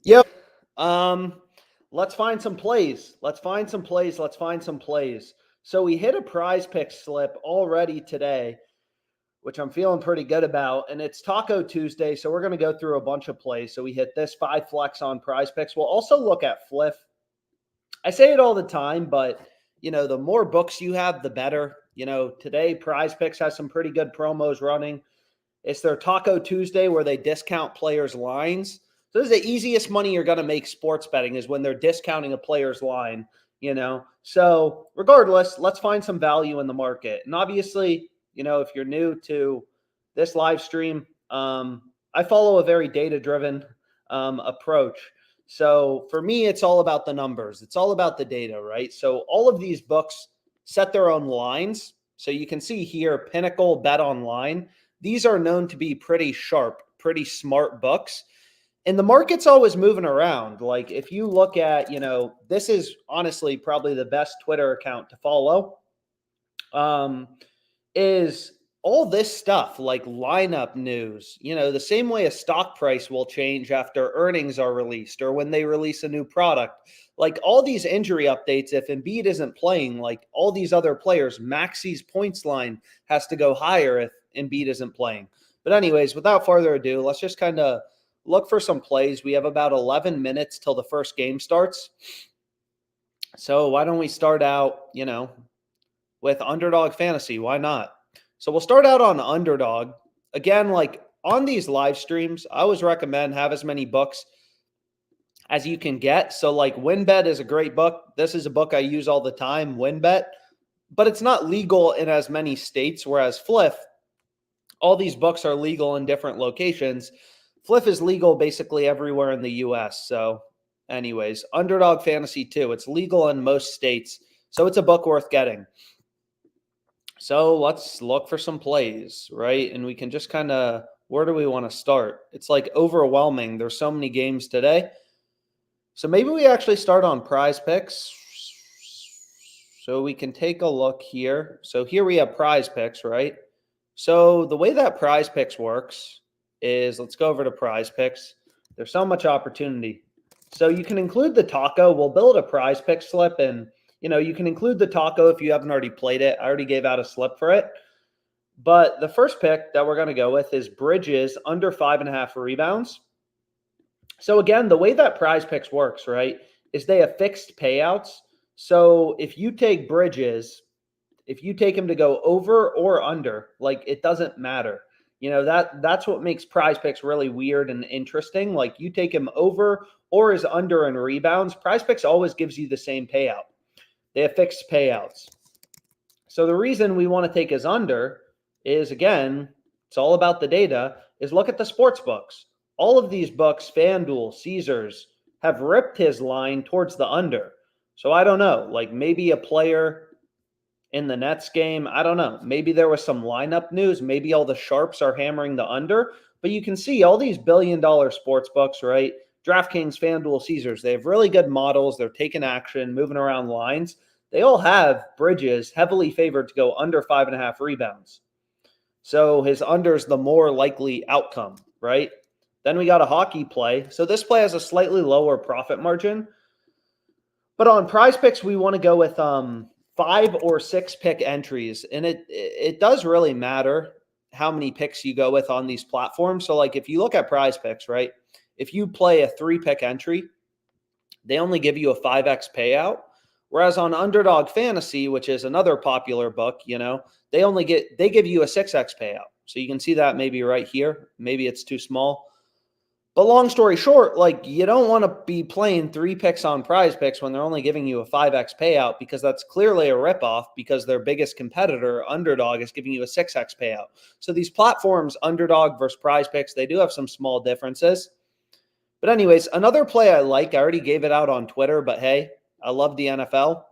Yep. Um, let's find some plays. Let's find some plays. Let's find some plays. So we hit a prize pick slip already today, which I'm feeling pretty good about. And it's Taco Tuesday. So we're going to go through a bunch of plays. So we hit this 5 flex on prize picks. We'll also look at Fliff. I say it all the time, but the more books you have, the better. Today prize picks has some pretty good promos running. It's their Taco Tuesday where they discount players' lines. So this is the easiest money you're going to make sports betting is when they're discounting a player's line. So regardless, let's find some value in the market. And obviously, if you're new to this live stream, I follow a very data-driven approach. So for me, it's all about the numbers. It's all about the data, right? So all of these books set their own lines. So you can see here, Pinnacle, Bet Online. These are known to be pretty sharp, pretty smart books. And the market's always moving around. Like if you look at, this is honestly probably the best Twitter account to follow. Is all this stuff like lineup news, the same way a stock price will change after earnings are released or when they release a new product. Like all these injury updates, if Embiid isn't playing, like all these other players, Maxi's points line has to go higher if Embiid isn't playing. But anyways, without further ado, let's just kind of look for some plays. We have about 11 minutes till the first game starts. So why don't we start out, with Underdog Fantasy? Why not? So we'll start out on Underdog. Again, like on these live streams, I always recommend have as many books as you can get. So like WinBet is a great book. This is a book I use all the time, WinBet, but it's not legal in as many states, whereas Fliff, all these books are legal in different locations. Fliff is legal basically everywhere in the US. So anyways, Underdog Fantasy too. It's legal in most states. So it's a book worth getting. So let's look for some plays, right? And we can just kind of, where do we want to start? It's like overwhelming. There's so many games today. So maybe we actually start on PrizePicks. So we can take a look here. So here we have PrizePicks, right? So the way that PrizePicks works is, let's go over to PrizePicks. There's so much opportunity. So you can include the taco. We'll build a PrizePicks slip, and you can include the taco if you haven't already played it. I already gave out a slip for it. But the first pick that we're going to go with is Bridges under 5.5 rebounds. So again, the way that PrizePicks works, right, is they have fixed payouts. So if you take Bridges, if you take him to go over or under, like it doesn't matter. That's what makes PrizePicks really weird and interesting. Like you take him over or is under in rebounds, PrizePicks always gives you the same payout. They have fixed payouts. So the reason we want to take his under is, again, it's all about the data, is look at the sports books. All of these books, FanDuel, Caesars, have ripped his line towards the under. So I don't know, like maybe a player in the Nets game, I don't know. Maybe there was some lineup news. Maybe all the sharps are hammering the under. But you can see all these billion-dollar sports books, right? DraftKings, FanDuel, Caesars, they have really good models. They're taking action, moving around lines. They all have Bridges heavily favored to go under 5.5 rebounds. So his under is the more likely outcome, right? Then we got a hockey play. So this play has a slightly lower profit margin. But on PrizePicks, we want to go with 5 or 6 pick entries. And it does really matter how many picks you go with on these platforms. So like if you look at PrizePicks, right? If you play a 3-pick entry, they only give you a 5x payout. Whereas on Underdog Fantasy, which is another popular book, they give you a 6x payout. So you can see that maybe right here. Maybe it's too small. But long story short, like you don't want to be playing 3 picks on PrizePicks when they're only giving you a 5x payout, because that's clearly a ripoff, because their biggest competitor, Underdog, is giving you a 6x payout. So these platforms, Underdog versus PrizePicks, they do have some small differences. But anyways, another play I like, I already gave it out on Twitter, but hey, I love the NFL.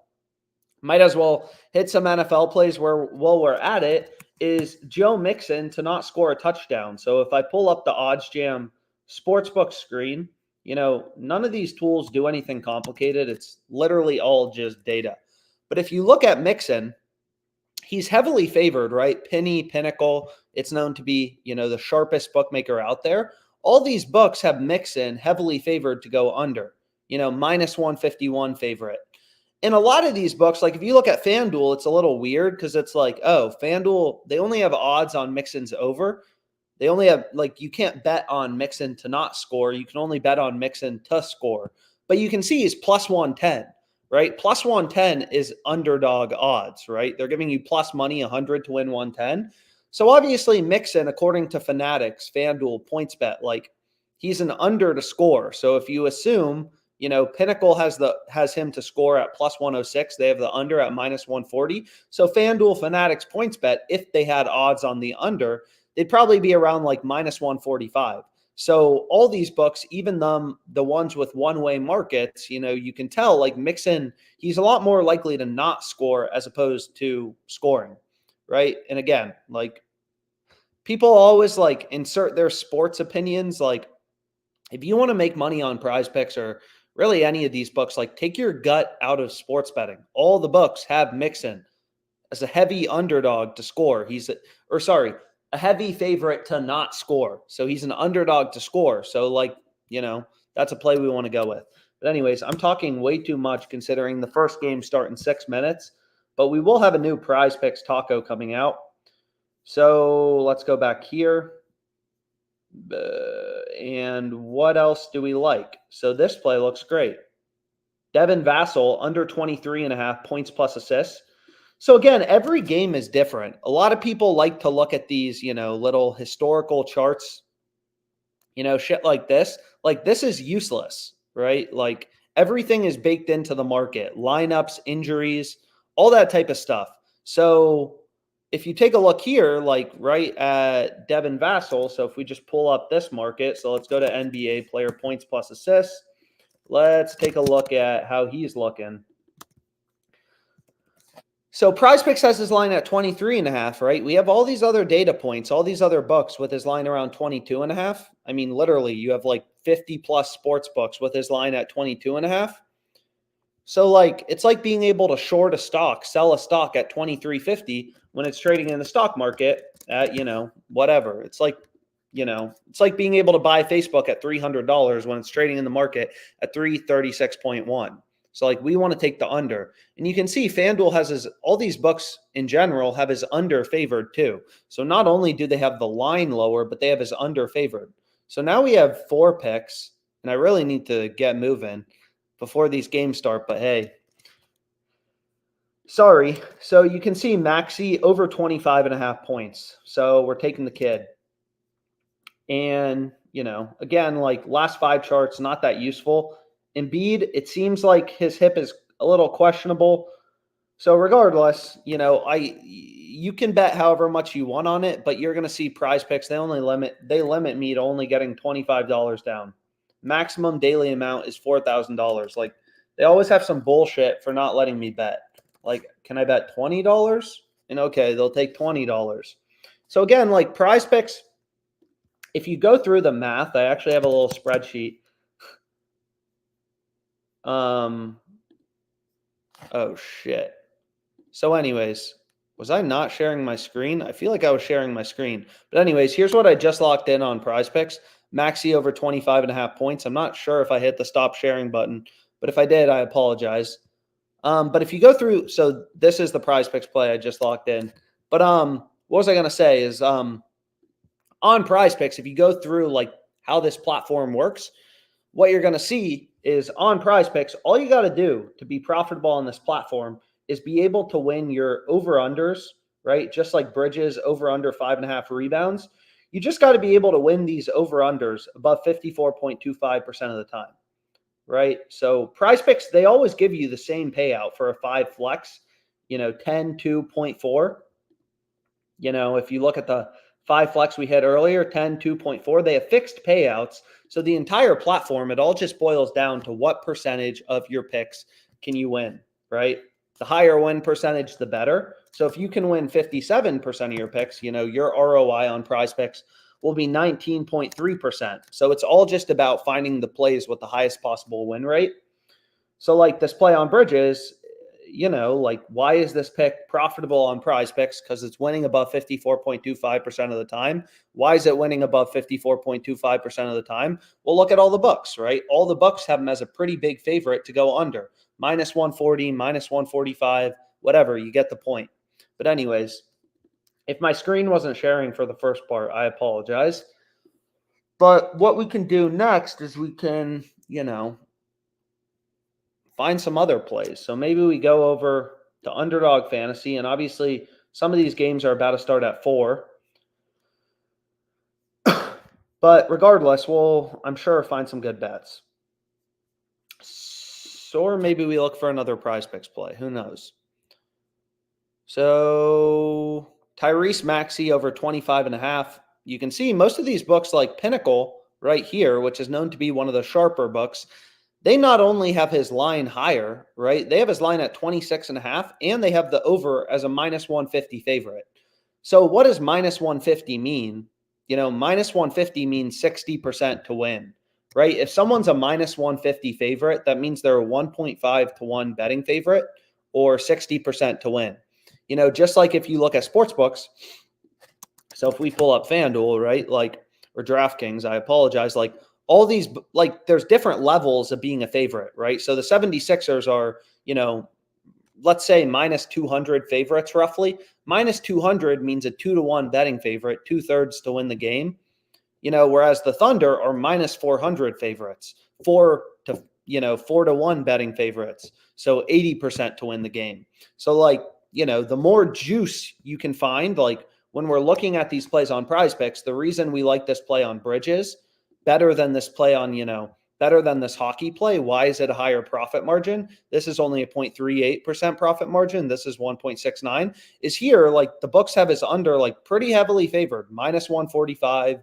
Might as well hit some NFL plays while we're at it, is Joe Mixon to not score a touchdown. So if I pull up the OddsJam Sportsbook screen, none of these tools do anything complicated. It's literally all just data. But if you look at Mixon, he's heavily favored, right? Pinnacle, it's known to be, the sharpest bookmaker out there. all these books have Mixon heavily favored to go under, minus 151 favorite. In a lot of these books, like if you look at FanDuel, it's a little weird because it's like, oh, FanDuel, they only have odds on Mixon's over. They only have, like, you can't bet on Mixon to not score. You can only bet on Mixon to score. But you can see he's plus 110, right? Plus 110 is underdog odds, right? They're giving you plus money 100 to win 110. So obviously Mixon, according to Fanatics, FanDuel, PointsBet, like he's an under to score. So if you assume, Pinnacle has him to score at plus 106, they have the under at minus 140. So FanDuel, Fanatics, PointsBet, if they had odds on the under, they'd probably be around like minus 145. So all these books, even the ones with one-way markets, you can tell like Mixon, he's a lot more likely to not score as opposed to scoring, right? And again, like people always like insert their sports opinions. Like if you want to make money on PrizePicks or really any of these books, like take your gut out of sports betting. All the books have Mixon as a heavy underdog to score. A heavy favorite to not score. So he's an underdog to score. So that's a play we want to go with. But anyways, I'm talking way too much considering the first game start in 6 minutes, but we will have a new PrizePicks taco coming out. So let's go back here. And what else do we like? So this play looks great. Devin Vassell under 23.5 points plus assists. So again, every game is different. A lot of people like to look at these, little historical charts, shit like this. Like this is useless, right? Like everything is baked into the market, lineups, injuries, all that type of stuff. So if you take a look here, like right at Devin Vassell, so if we just pull up this market, so let's go to NBA player points plus assists. Let's take a look at how he's looking. So PrizePicks has his line at 23.5, right? We have all these other data points, all these other books with his line around 22.5. I mean, literally, you have like 50 plus sports books with his line at 22.5. So like, it's like being able to short a stock, sell a stock at 23.50 when it's trading in the stock market at, whatever. It's like being able to buy Facebook at $300 when it's trading in the market at 336.1. So like we want to take the under. And you can see FanDuel has all these books in general have his under favored too. So not only do they have the line lower, but they have his under favored. So now we have 4 picks, and I really need to get moving before these games start, but hey. Sorry. So you can see Maxey over 25.5 points. So we're taking the kid. And, again, like last 5 charts, not that useful. Embiid, it seems like his hip is a little questionable. So regardless, you can bet however much you want on it, but you're going to see PrizePicks. They limit me to only getting $25 down. Maximum daily amount is $4,000. Like they always have some bullshit for not letting me bet. Like, can I bet $20? And okay, they'll take $20. So again, like PrizePicks, if you go through the math, I actually have a little spreadsheet. Oh shit. So anyways, was I not sharing my screen? I feel like I was sharing my screen. But anyways, here's what I just locked in on PrizePicks. Maxey over 25.5 points. I'm not sure if I hit the stop sharing button, but if I did, I apologize. But if you go through, so this is the PrizePicks play I just locked in. But what was I going to say is on PrizePicks, if you go through like how this platform works, what you're going to see is on PrizePicks, all you got to do to be profitable on this platform is be able to win your over-unders, right? Just like Bridges, over-under 5.5 rebounds. You just got to be able to win these over-unders above 54.25% of the time, right? So PrizePicks, they always give you the same payout for a 5 flex, 10, 2.4. If you look at the 5 flex we had earlier, 10, 2.4, they have fixed payouts. So the entire platform, it all just boils down to what percentage of your picks can you win, right? The higher win percentage, the better. So if you can win 57% of your picks, your ROI on PrizePicks will be 19.3%. So it's all just about finding the plays with the highest possible win rate. So like this play on Bridges, like, why is this pick profitable on PrizePicks? Because it's winning above 54.25% of the time. Why is it winning above 54.25% of the time? Well, look at all the books, right? All the books have them as a pretty big favorite to go under. Minus 140, minus 145, whatever. You get the point. But anyways, if my screen wasn't sharing for the first part, I apologize. But what we can do next is we can, find some other plays. So maybe we go over to Underdog Fantasy, and obviously some of these games are about to start at 4. But regardless, we'll, I'm sure, find some good bets. So, or maybe we look for another PrizePicks play. Who knows? So Tyrese Maxey over 25.5. You can see most of these books, like Pinnacle right here, which is known to be one of the sharper books, they not only have his line higher, right? They have his line at 26.5, and they have the over as a minus 150 favorite. So what does minus 150 mean? Minus 150 means 60% to win, right? If someone's a minus 150 favorite, that means they're a 1.5 to 1 betting favorite or 60% to win. Just like if you look at sports books. So if we pull up FanDuel, right, or DraftKings, I apologize, all these, there's different levels of being a favorite, right? So the 76ers are, let's say minus 200 favorites roughly. Minus 200 means a 2-to-1 betting favorite, 2/3 to win the game. Whereas the Thunder are minus 400 favorites, 4-to-1 betting favorites. So 80% to win the game. So the more juice you can find, when we're looking at these plays on PrizePicks, the reason we like this play on bridges better than this play on, better than this hockey play. Why is it a higher profit margin? This is only a 0.38% profit margin. This is 1.69. Is here, the books have his under, pretty heavily favored, minus 145,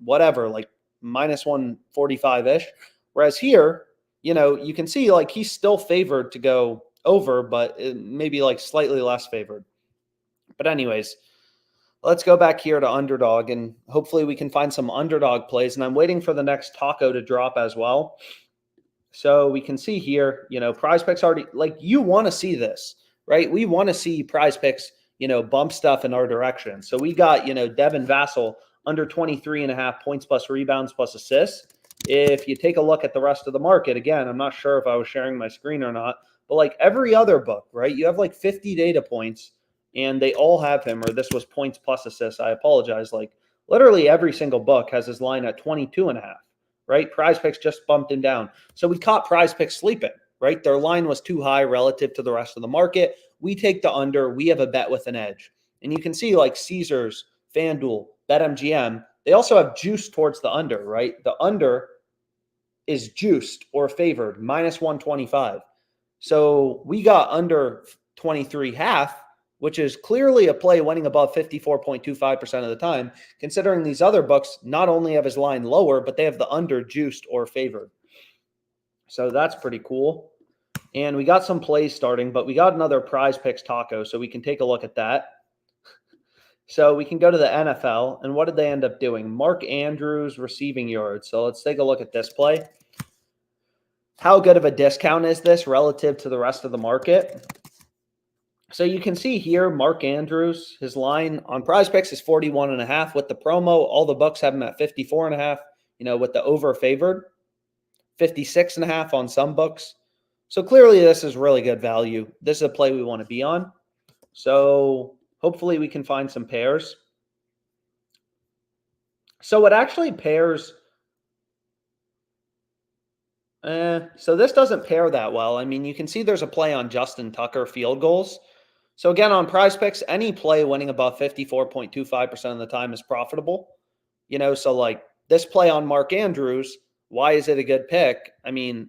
whatever, minus 145-ish. Whereas here, you can see, he's still favored to go over, but maybe slightly less favored. But anyways, let's go back here to Underdog, and hopefully we can find some Underdog plays. And I'm waiting for the next taco to drop as well. So we can see here, PrizePicks already, you want to see this, right? We want to see PrizePicks, bump stuff in our direction. So we got, Devin Vassell under 23.5 points plus rebounds plus assists. If you take a look at the rest of the market, again, I'm not sure if I was sharing my screen or not, but every other book, right? You have 50 data points, and they all have him, or this was points plus assists. I apologize. Literally every single book has his line at 22.5, right? PrizePicks just bumped him down. So we caught PrizePicks sleeping, right? Their line was too high relative to the rest of the market. We take the under. We have a bet with an edge. And you can see Caesars, FanDuel, BetMGM, they also have juice towards the under, right? The under is juiced or favored, minus 125. So we got under 23.5, which is clearly a play winning above 54.25% of the time, considering these other books not only have his line lower, but they have the under juiced or favored. So that's pretty cool. And we got some plays starting, but we got another PrizePicks taco, so we can take a look at that. So we can go to the NFL, and what did they end up doing? Mark Andrews receiving yards. So let's take a look at this play. How good of a discount is this relative to the rest of the market? So you can see here, Mark Andrews, his line on PrizePicks is 41.5 with the promo. All the books have him at 54.5, with the over favored, 56.5 on some books. So clearly this is really good value. This is a play we want to be on. So hopefully we can find some pairs. So it actually pairs. So this doesn't pair that well. I mean, you can see there's a play on Justin Tucker field goals. So again, on PrizePicks, any play winning above 54.25% of the time is profitable. So this play on Mark Andrews, why is it a good pick? I mean,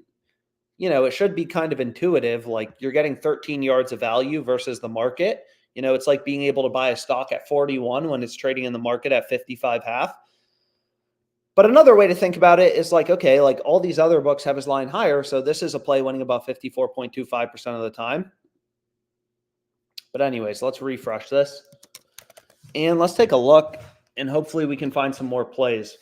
it should be kind of intuitive. You're getting 13 yards of value versus the market. It's like being able to buy a stock at 41 when it's trading in the market at 55.5. But another way to think about it is okay, all these other books have his line higher. So this is a play winning about 54.25% of the time. But anyways, let's refresh this. And let's take a look, and hopefully we can find some more plays.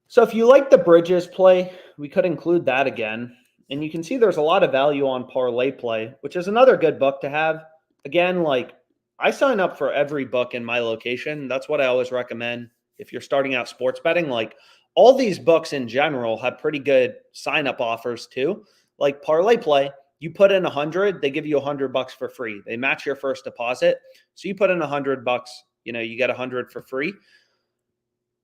So if you like the bridges play, we could include that again. And you can see there's a lot of value on ParlayPlay, which is another good book to have. Again, like I sign up for every book in my location. That's what I always recommend if you're starting out sports betting. Like all these books in general have pretty good sign up offers too. Like ParlayPlay, you put in 100, they give you $100 for free. They match your first deposit. So you put in $100, you get 100 for free.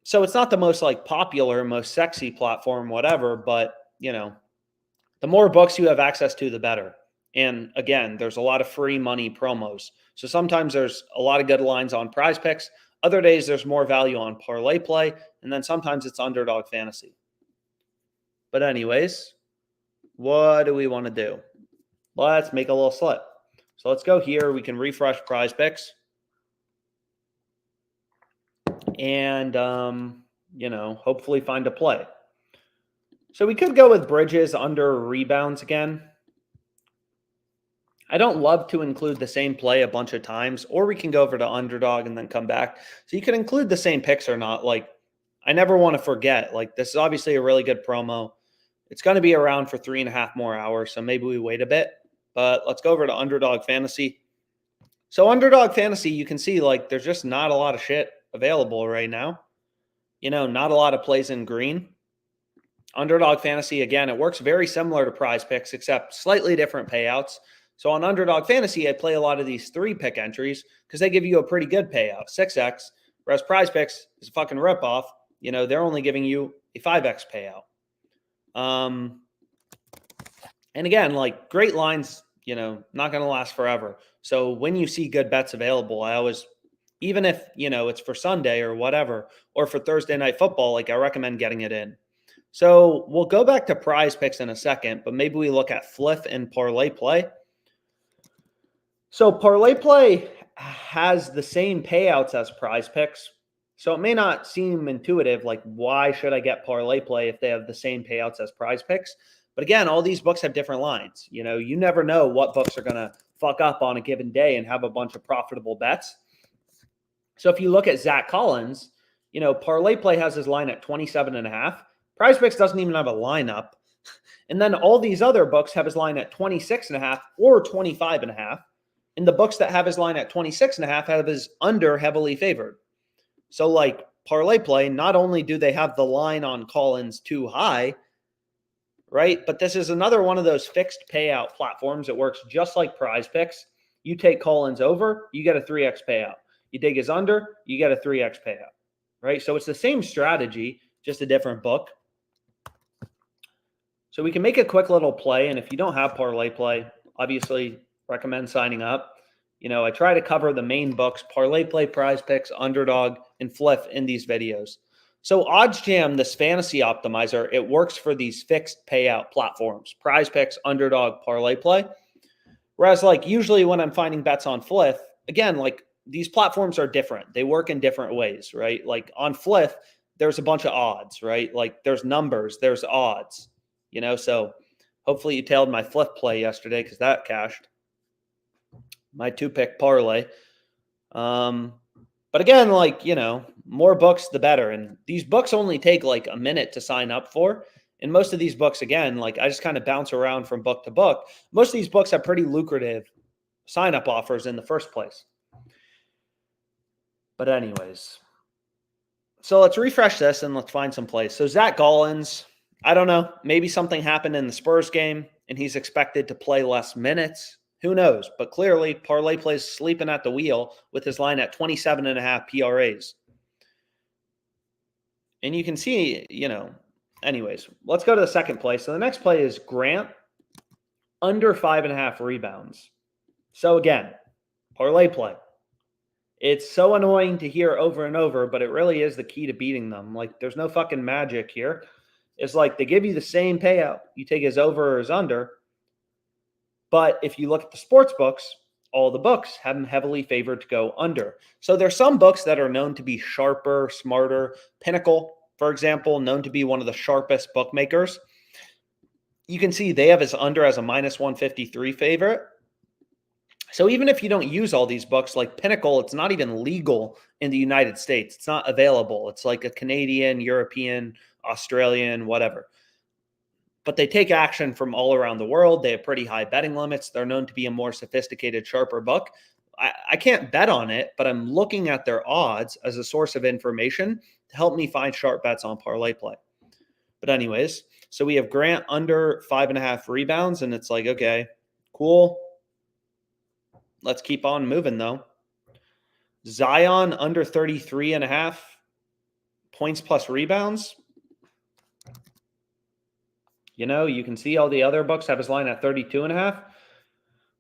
So it's not the most like popular, most sexy platform, whatever, but the more books you have access to, the better. And again, there's a lot of free money promos. So sometimes there's a lot of good lines on PrizePicks. Other days there's more value on ParlayPlay, and then sometimes it's Underdog Fantasy. But anyways, what do we want to do? Let's make a little slip. So let's go here. We can refresh PrizePicks. And, hopefully find a play. So we could go with bridges under rebounds again. I don't love to include the same play a bunch of times, or we can go over to Underdog and then come back. So you can include the same picks or not. Like, I never want to forget. Like, this is obviously a really good promo. It's going to be around for 3.5 more hours, so maybe we wait a bit. But let's go over to Underdog Fantasy. So Underdog Fantasy, you can see, like, there's just not a lot of shit available right now. Not a lot of plays in green. Underdog Fantasy, again, it works very similar to PrizePicks, except slightly different payouts. So on Underdog Fantasy, I play a lot of these 3-pick entries because they give you a pretty good payout, 6x, whereas PrizePicks is a fucking ripoff. They're only giving you a 5x payout. And again, like great lines, not going to last forever. So when you see good bets available, I always, even if, it's for Sunday or whatever, or for Thursday night football, like I recommend getting it in. So we'll go back to PrizePicks in a second, but maybe we look at Fliff and ParlayPlay. So ParlayPlay has the same payouts as PrizePicks. So it may not seem intuitive, like why should I get ParlayPlay if they have the same payouts as PrizePicks? But again, all these books have different lines. You never know what books are going to fuck up on a given day and have a bunch of profitable bets. So if you look at Zach Collins, ParlayPlay has his line at 27.5. PrizePicks doesn't even have a lineup. And then all these other books have his line at 26.5 or 25.5. And the books that have his line at 26.5 have his under heavily favored. So like ParlayPlay, not only do they have the line on Collins too high, right? But this is another one of those fixed payout platforms. It works just like PrizePicks. You take Collins over, you get a 3x payout. You take his under, you get a 3x payout, right? So it's the same strategy, just a different book. So we can make a quick little play. And if you don't have ParlayPlay, obviously recommend signing up. I try to cover the main books, ParlayPlay, PrizePicks, Underdog, and Fliff in these videos. So OddsJam, this fantasy optimizer, it works for these fixed payout platforms, PrizePicks, Underdog, ParlayPlay. Whereas like usually when I'm finding bets on Fliff, again, like these platforms are different. They work in different ways, right? Like on Fliff, there's a bunch of odds, right? Like there's numbers, there's odds, so hopefully you tailed my Fliff play yesterday because that cashed. My 2-pick parlay. But again, like, more books, the better. And these books only take like a minute to sign up for. And most of these books, again, like I just kind of bounce around from book to book. Most of these books have pretty lucrative sign-up offers in the first place. But anyways, so let's refresh this and let's find some plays. So Zach Collins, I don't know, maybe something happened in the Spurs game and he's expected to play less minutes. Who knows? But clearly, ParlayPlay's sleeping at the wheel with his line at 27.5 PRAs. And you can see, anyways, let's go to the second play. So the next play is Grant under 5.5 rebounds. So again, ParlayPlay. It's so annoying to hear over and over, but it really is the key to beating them. Like, there's no fucking magic here. It's like they give you the same payout. You take his over or his under. But if you look at the sports books, all the books have them heavily favored to go under. So there's some books that are known to be sharper, smarter. Pinnacle, for example, known to be one of the sharpest bookmakers. You can see they have his under as a -153 favorite. So even if you don't use all these books, like Pinnacle, it's not even legal in the United States. It's not available. It's like a Canadian, European, Australian, whatever. but they take action from all around the world. They have pretty high betting limits. They're known to be a more sophisticated, sharper book. I can't bet on it, but I'm looking at their odds as a source of information to help me find sharp bets on ParlayPlay. But anyways, so we have Grant under 5.5 rebounds, and it's like, okay, cool. Let's keep on moving, though. Zion under 33.5 points plus rebounds. You know, you can see all the other books have his line at 32.5.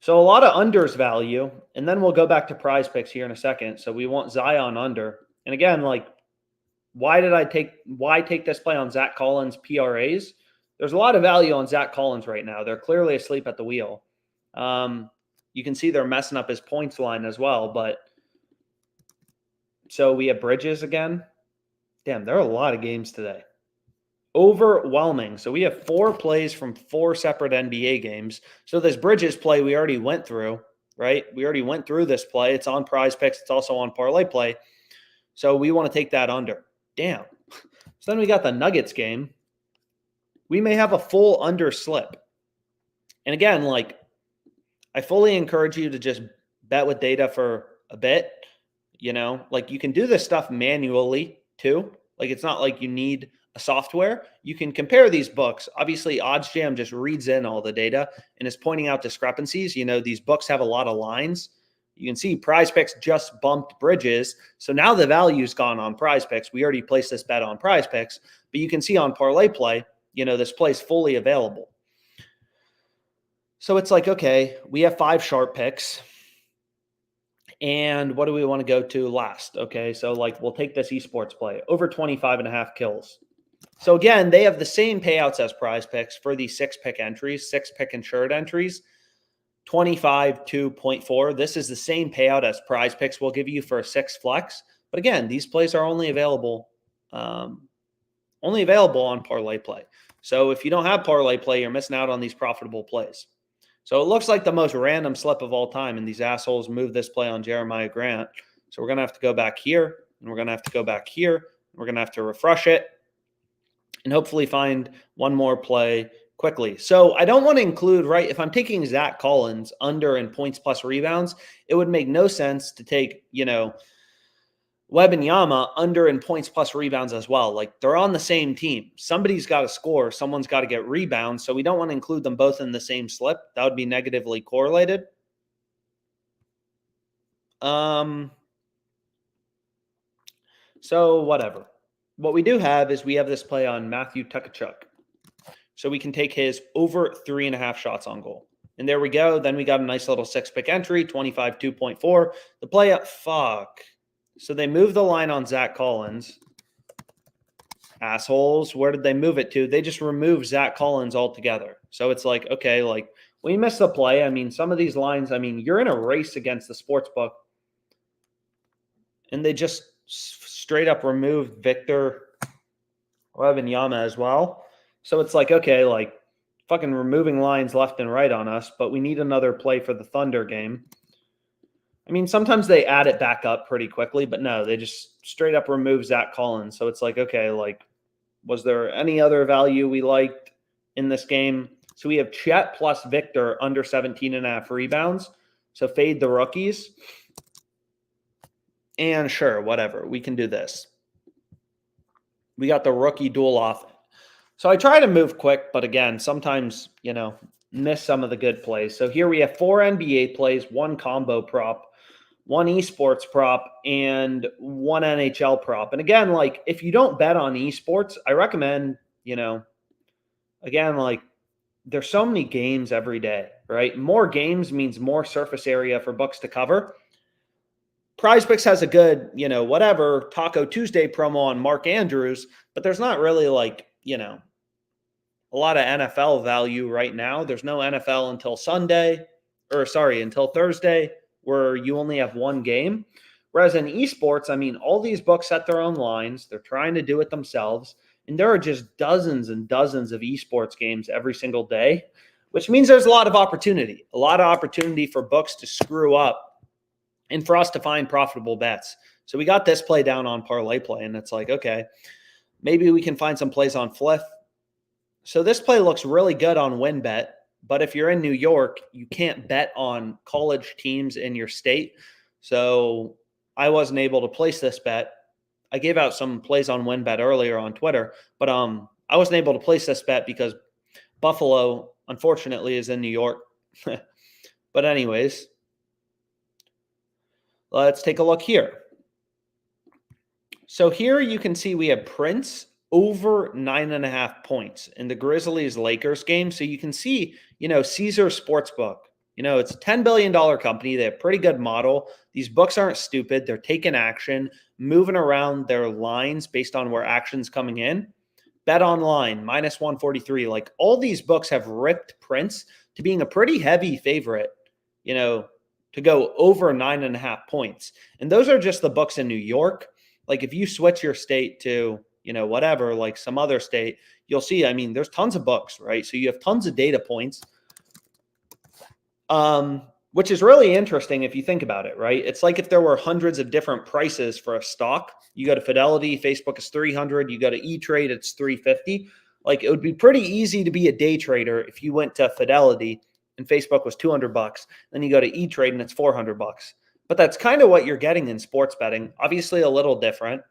So a lot of unders value. And then we'll go back to PrizePicks here in a second. So we want Zion under. And again, like, why take this play on Zach Collins PRAs? There's a lot of value on Zach Collins right now. They're clearly asleep at the wheel. You can see they're messing up his points line as well. But so we have Bridges again. Damn, there are a lot of games today. Overwhelming. So we have 4 plays from 4 separate NBA games. So this Bridges play we already went through, right? We already went through this play. It's on PrizePicks. It's also on ParlayPlay. So we want to take that under. Damn. So then we got the Nuggets game. We may have a full under slip. And again, like, I fully encourage you to just bet with data for a bit. You know, like, you can do this stuff manually too. Like, it's not like you need a software. You can compare these books. Obviously, OddsJam just reads in all the data and is pointing out discrepancies. You know, these books have a lot of lines. You can see PrizePicks just bumped Bridges. So now the value's gone on PrizePicks. We already placed this bet on PrizePicks, but you can see on ParlayPlay, you know, this play's fully available. So it's like, okay, we have 5 sharp picks. And what do we want to go to last? Okay, so like, we'll take this esports play over 25.5 kills. So again, they have the same payouts as PrizePicks for the 6-pick entries, 6-pick insured entries, 25 to 0.4. This is the same payout as PrizePicks will give you for a 6 flex. But again, these plays are only available on ParlayPlay. So if you don't have ParlayPlay, you're missing out on these profitable plays. So it looks like the most random slip of all time, and these assholes moved this play on Jeremiah Grant. So we're going to have to go back here, and we're going to have to go back here. And we're going to have to refresh it and hopefully find one more play quickly. So I don't want to include, right, if I'm taking Zach Collins under in points plus rebounds, it would make no sense to take, you know, Wembanyama under in points plus rebounds as well. Like, they're on the same team. Somebody's got to score. Someone's got to get rebounds. So we don't want to include them both in the same slip. That would be negatively correlated. So whatever. What we do have is we have this play on Matthew Tukachuk. So we can take his over 3.5 shots on goal. And there we go. Then we got a nice little 6-pick entry, 25 2.4. The play up, fuck. So they moved the line on Zach Collins. Assholes. Where did they move it to? They just removed Zach Collins altogether. So it's like, okay, like, we missed the play. I mean, some of these lines, I mean, you're in a race against the sports book. And they just straight up removed Victor Wembanyama as well. So it's like, okay, like, fucking removing lines left and right on us, but we need another play for the Thunder game. I mean, sometimes they add it back up pretty quickly, but no, they just straight up remove Zach Collins. So it's like, okay, like, was there any other value we liked in this game? So we have Chet plus Victor under 17.5 rebounds. So fade the rookies. And sure, whatever, we can do this. We got the rookie duel off. So I try to move quick, but again, sometimes, you know, miss some of the good plays. So here we have 4 NBA plays, 1 combo prop, 1 esports prop, and 1 NHL prop. And again, like, if you don't bet on esports, I recommend, you know, again, like, there's so many games every day, right? More games means more surface area for books to cover. PrizePicks has a good, you know, whatever, Taco Tuesday promo on Mark Andrews, but there's not really, like, you know, a lot of NFL value right now. There's no NFL until until Thursday, where you only have 1 game. Whereas in esports, I mean, all these books set their own lines. They're trying to do it themselves. And there are just dozens and dozens of esports games every single day, which means there's a lot of opportunity for books to screw up and for us to find profitable bets. So we got this play down on ParlayPlay, and it's like, okay, maybe we can find some plays on Fliff. So this play looks really good on WinBet, but if you're in New York, you can't bet on college teams in your state. So I wasn't able to place this bet. I gave out some plays on WinBet earlier on Twitter, but I wasn't able to place this bet because Buffalo, unfortunately, is in New York. But anyways, let's take a look here. So here you can see we have Prince over 9.5 points in the Grizzlies-Lakers game. So you can see, Caesar Sportsbook, it's a $10 billion company. They have a pretty good model. These books aren't stupid. They're taking action, moving around their lines based on where action's coming in. Bet Online, minus 143. Like all these books have ripped Prince to being a pretty heavy favorite, to go over 9.5 points. And those are just the books in New York. Like if you switch your state to, whatever, like some other state, you'll see, there's tons of books, right? So you have tons of data points, which is really interesting if you think about it, right? It's like if there were hundreds of different prices for a stock. You go to Fidelity, Facebook is 300. You go to E-Trade, it's 350. Like it would be pretty easy to be a day trader if you went to Fidelity and Facebook was $200. Then you go to E-Trade and it's $400. But that's kind of what you're getting in sports betting. Obviously a little different.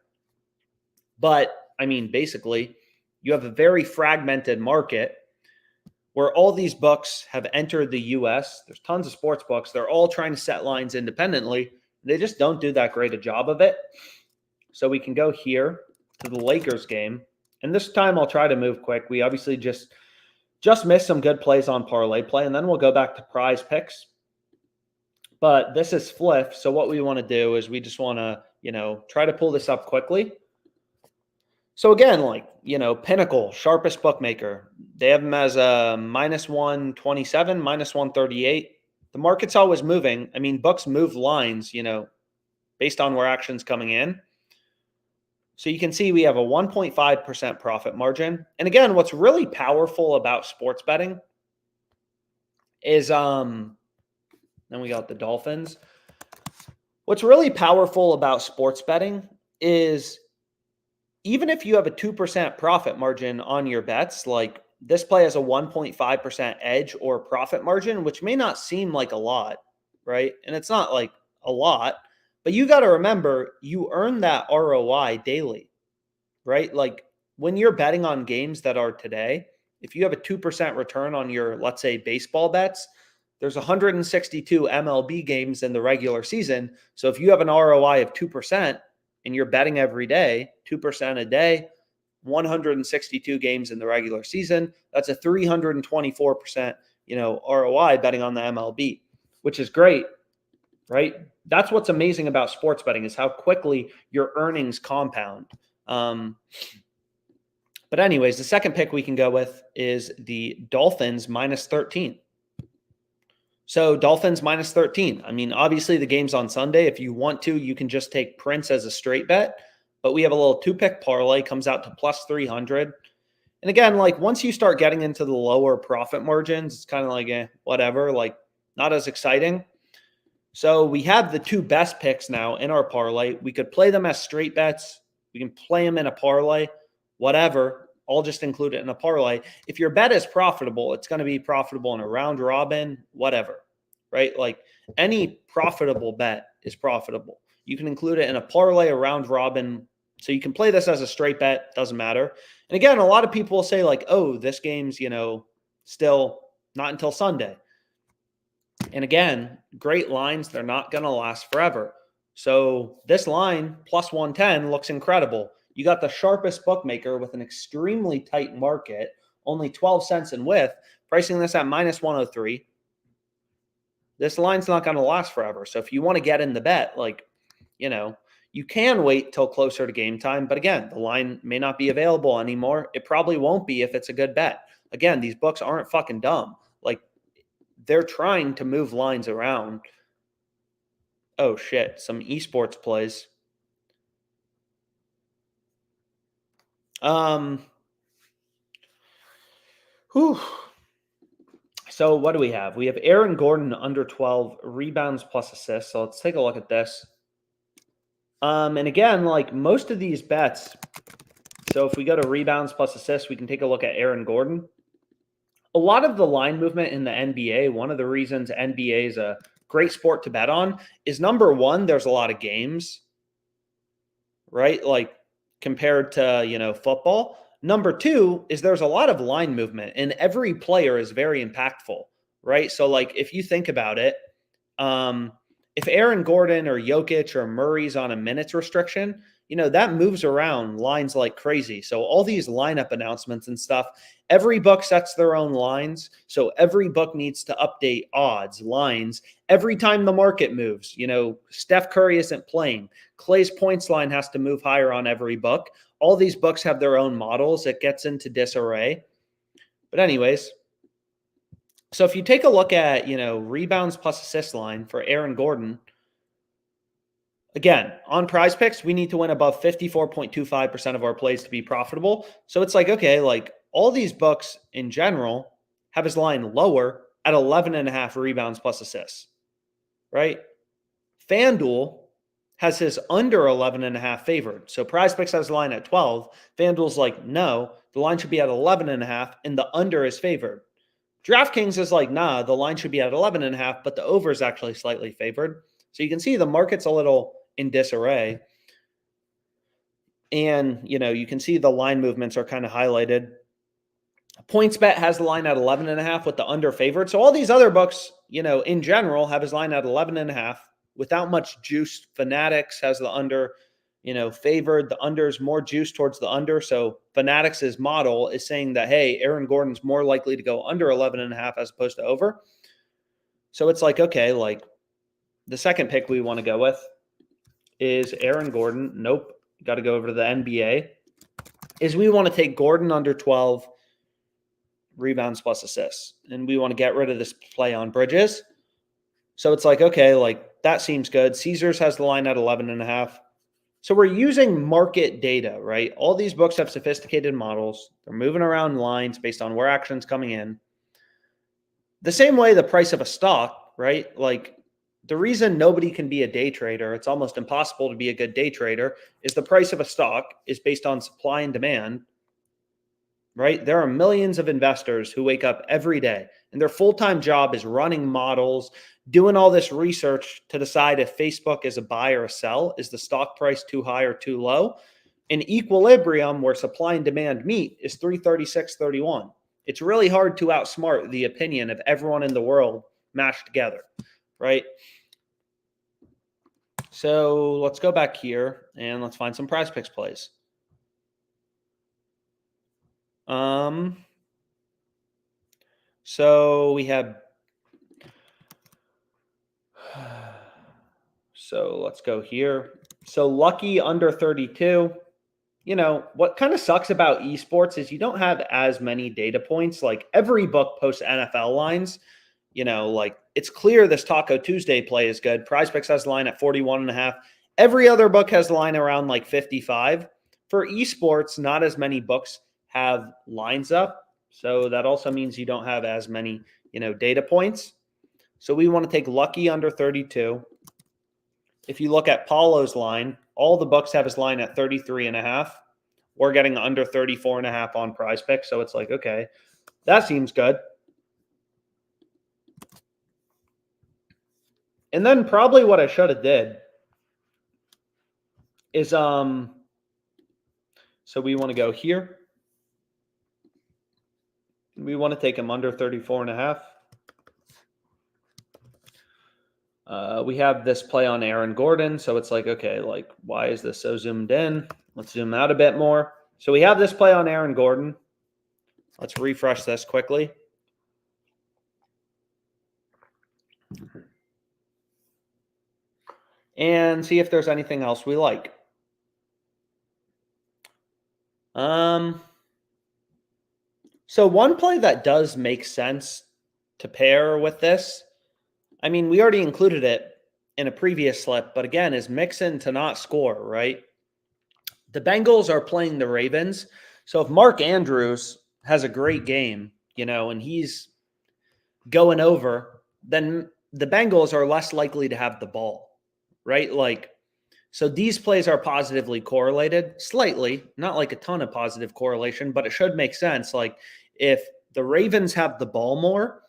But basically, you have a very fragmented market where all these books have entered the US. There's tons of sports books. They're all trying to set lines independently. They just don't do that great a job of it. So we can go here to the Lakers game. And this time I'll try to move quick. We obviously just missed some good plays on ParlayPlay, and then we'll go back to PrizePicks. But this is Fliff. So what we want to do is we just want to, try to pull this up quickly. So again, Pinnacle, sharpest bookmaker, they have them as a minus 127, minus 138. The market's always moving. Books move lines, based on where action's coming in. So you can see we have a 1.5% profit margin. And again, what's really powerful about sports betting is, then we got the Dolphins. What's really powerful about sports betting is even if you have a 2% profit margin on your bets, like this play has a 1.5% edge or profit margin, which may not seem like a lot, right? And it's not like a lot, but you got to remember you earn that ROI daily, right? Like when you're betting on games that are today, if you have a 2% return on your, let's say, baseball bets, there's 162 MLB games in the regular season. So if you have an ROI of 2%, and you're betting every day, 2% a day, 162 games in the regular season, that's a 324%, ROI betting on the MLB, which is great, right? That's what's amazing about sports betting is how quickly your earnings compound. But anyways, the second pick we can go with is the Dolphins minus 13. So Dolphins minus 13. Obviously the game's on Sunday. If you want to, you can just take Prince as a straight bet. But we have a little 2-pick parlay, comes out to plus 300. And again, once you start getting into the lower profit margins, it's kind of whatever, not as exciting. So we have the two best picks now in our parlay. We could play them as straight bets. We can play them in a parlay, whatever. I'll just include it in a parlay. If your bet is profitable, it's going to be profitable in a round robin, whatever, right? Any profitable bet is profitable. You can include it in a parlay, a round robin. So you can play this as a straight bet, doesn't matter. And again, a lot of people will say oh, this game's, still not until Sunday. And again, great lines, they're not going to last forever. So this line, plus 110, looks incredible. You got the sharpest bookmaker with an extremely tight market, only 12 cents in width, pricing this at minus 103. This line's not going to last forever. So if you want to get in the bet, you can wait till closer to game time. But again, the line may not be available anymore. It probably won't be if it's a good bet. Again, these books aren't fucking dumb. They're trying to move lines around. Oh, shit. Some esports plays. So what do we have? We have Aaron Gordon under 12 rebounds plus assists. So let's take a look at this. And again, most of these bets, So if we go to rebounds plus assists, we can take a look at Aaron Gordon. A lot of the line movement in the NBA, one of the reasons NBA is a great sport to bet on is number one, there's a lot of games, right? Like compared to, football. Number two is there's a lot of line movement and every player is very impactful, right? So like if you think about it, if Aaron Gordon or Jokic or Murray's on a minutes restriction, that moves around lines like crazy. So all these lineup announcements and stuff, every book sets their own lines. So every book needs to update odds, lines, every time the market moves. Steph Curry isn't playing. Clay's points line has to move higher on every book. All these books have their own models. It gets into disarray. But anyways, so if you take a look at, rebounds plus assist line for Aaron Gordon, again, on PrizePicks, we need to win above 54.25% of our plays to be profitable. So it's like, okay, like all these books in general have his line lower at 11.5 rebounds plus assists, right? FanDuel has his under 11.5 favored. So PrizePicks has the line at 12. FanDuel's like, no, the line should be at 11.5 and the under is favored. DraftKings is like, nah, the line should be at 11.5, but the over is actually slightly favored. So you can see the market's a little in disarray. And, you can see the line movements are kind of highlighted. PointsBet has the line at 11.5 with the under favored. So all these other books, in general have his line at 11.5 without much juice. Fanatics has the under, favored. The under is more juice towards the under. So Fanatics' model is saying that, hey, Aaron Gordon's more likely to go under 11.5 as opposed to over. So it's like, okay, like the second pick we want to go with is Aaron Gordon. Nope. Got to go over to the NBA. Is we want to take Gordon under 12 rebounds plus assists. And we want to get rid of this play on Bridges. So it's like, okay, like that seems good. Caesars has the line at 11.5. So we're using market data, right? All these books have sophisticated models. They're moving around lines based on where action's coming in. The same way the price of a stock, right? Like the reason nobody can be a day trader, it's almost impossible to be a good day trader, is the price of a stock is based on supply and demand, right? There are millions of investors who wake up every day and their full-time job is running models, doing all this research to decide if Facebook is a buy or a sell. Is the stock price too high or too low? An equilibrium where supply and demand meet is 336.31. It's really hard to outsmart the opinion of everyone in the world mashed together, right? So let's go back here and let's find some PrizePicks plays. So we have, so let's go here. So Lucky under 32. What kind of sucks about esports is you don't have as many data points. Like every book posts NFL lines. Like it's clear this Taco Tuesday play is good. PrizePicks has the line at 41.5. Every other book has the line around like 55. For esports, not as many books have lines up. So that also means you don't have as many, data points. So we want to take Lucky under 32. If you look at Paulo's line, all the books have his line at 33.5. We're getting under 34.5 on PrizePicks. So it's like, okay, that seems good. And then probably what I should have did is, so we want to go here. We want to take him under 34.5. We have this play on Aaron Gordon. So it's like, okay, like why is this so zoomed in? Let's zoom out a bit more. So we have this play on Aaron Gordon. Let's refresh this quickly. And see if there's anything else we like. So one play that does make sense to pair with this, I mean, we already included it in a previous slip, but again, is Mixon to not score, right? The Bengals are playing the Ravens. So if Mark Andrews has a great game, and he's going over, then the Bengals are less likely to have the ball, right? Like So these plays are positively correlated, slightly, not like a ton of positive correlation, but it should make sense. Like if the Ravens have the ball more,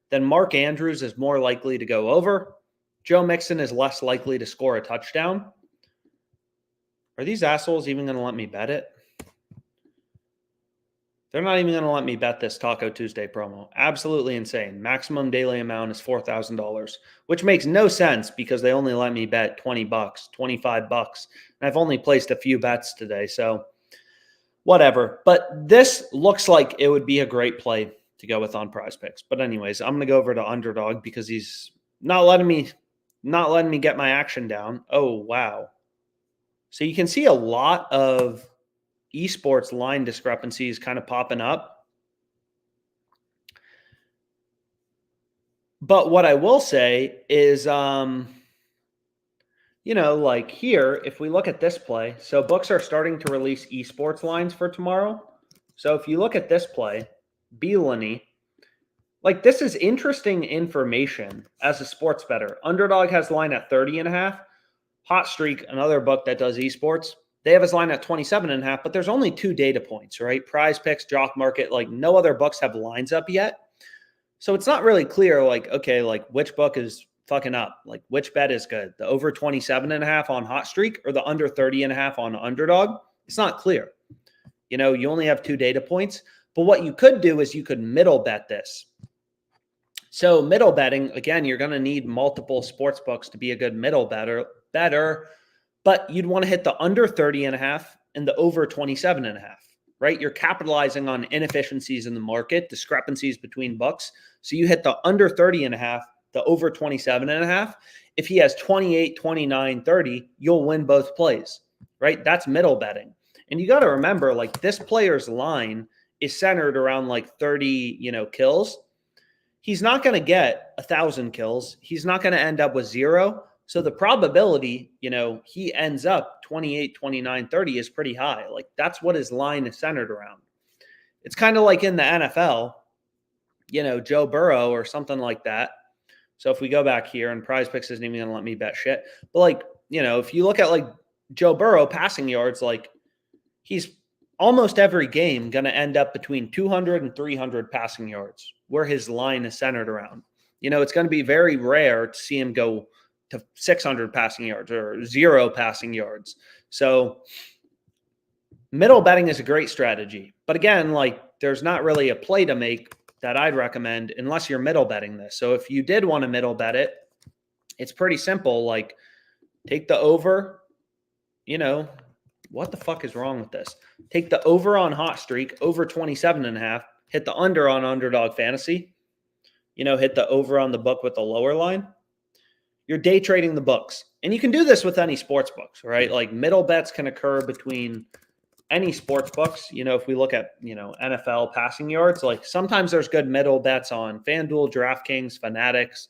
then Mark Andrews is more likely to go over. Joe Mixon is less likely to score a touchdown. Are these assholes even going to let me bet it? They're not even going to let me bet this Taco Tuesday promo. Absolutely insane. Maximum daily amount is $4,000, which makes no sense because they only let me bet $20, $25. And I've only placed a few bets today, so whatever. But this looks like it would be a great play to go with on PrizePicks. But anyways, I'm going to go over to Underdog because he's not letting me get my action down. Oh, wow. So you can see a lot of esports line discrepancies kind of popping up. But what I will say is, like here, if we look at this play, so books are starting to release esports lines for tomorrow. So if you look at this play, Beelany, like this is interesting information as a sports bettor. Underdog has the line at 30.5. Hot Streak, another book that does esports, they have his line at 27.5, but there's only 2 data points, right? PrizePicks, Jock Market, like no other books have lines up yet. So it's not really clear, like, okay, like which book is fucking up? Like which bet is good? The over 27.5 on Hot Streak or the under 30.5 on Underdog? It's not clear. You only have 2 data points. But what you could do is you could middle bet this. So middle betting, again, you're going to need multiple sports books to be a good middle better, but you'd want to hit the under 30.5 and the over 27.5, right? You're capitalizing on inefficiencies in the market, discrepancies between books. So you hit the under 30.5, the over 27.5. If he has 28, 29, 30, you'll win both plays, right? That's middle betting. And you got to remember, like this player's line is centered around like 30, kills. He's not going to get 1,000 kills. He's not going to end up with 0. So the probability, he ends up 28, 29, 30 is pretty high. Like that's what his line is centered around. It's kind of like in the NFL, Joe Burrow or something like that. So if we go back here and PrizePicks isn't even going to let me bet shit. But like, if you look at like Joe Burrow passing yards, like he's almost every game going to end up between 200 and 300 passing yards where his line is centered around. It's going to be very rare to see him go to 600 passing yards or 0 passing yards. So middle betting is a great strategy. But again, like there's not really a play to make that I'd recommend unless you're middle betting this. So if you did want to middle bet it, it's pretty simple. Like take the over, what the fuck is wrong with this? Take the over on Hot Streak, over 27.5, hit the under on Underdog Fantasy, hit the over on the book with the lower line. You're day trading the books. And you can do this with any sports books, right? Like middle bets can occur between any sports books. If we look at, NFL passing yards, like sometimes there's good middle bets on FanDuel, DraftKings, Fanatics.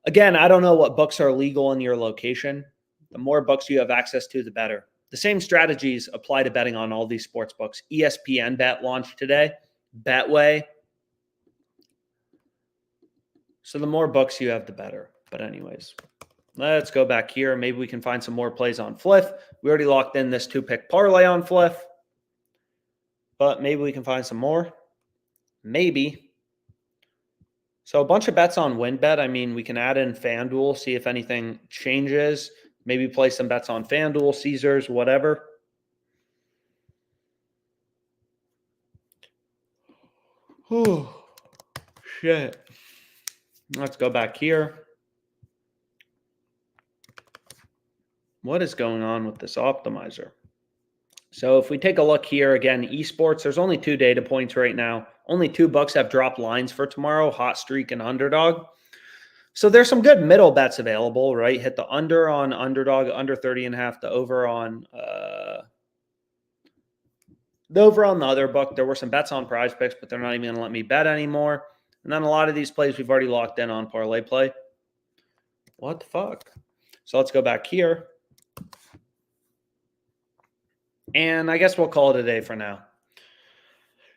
Again, I don't know what books are legal in your location. The more books you have access to, the better. The same strategies apply to betting on all these sports books. ESPN bet launched today, Betway. So the more books you have, the better. But anyways, let's go back here. Maybe we can find some more plays on Fliff. We already locked in this 2-pick parlay on Fliff. But maybe we can find some more. Maybe. So a bunch of bets on WinBet. I mean, we can add in FanDuel, see if anything changes. Maybe play some bets on FanDuel, Caesars, whatever. Oh, shit. Let's go back here. What is going on with this optimizer? So if we take a look here, again, esports, there's only 2 data points right now. Only 2 books have dropped lines for tomorrow, Hot Streak and Underdog. So there's some good middle bets available, right? Hit the under on Underdog, under 30.5, the over on the other book. There were some bets on PrizePicks, but they're not even going to let me bet anymore. And then a lot of these plays we've already locked in on ParlayPlay. What the fuck? So let's go back here. And I guess we'll call it a day for now.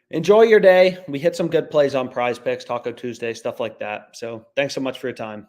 Enjoy your day. We hit some good plays on PrizePicks, Taco Tuesday, stuff like that. So thanks so much for your time.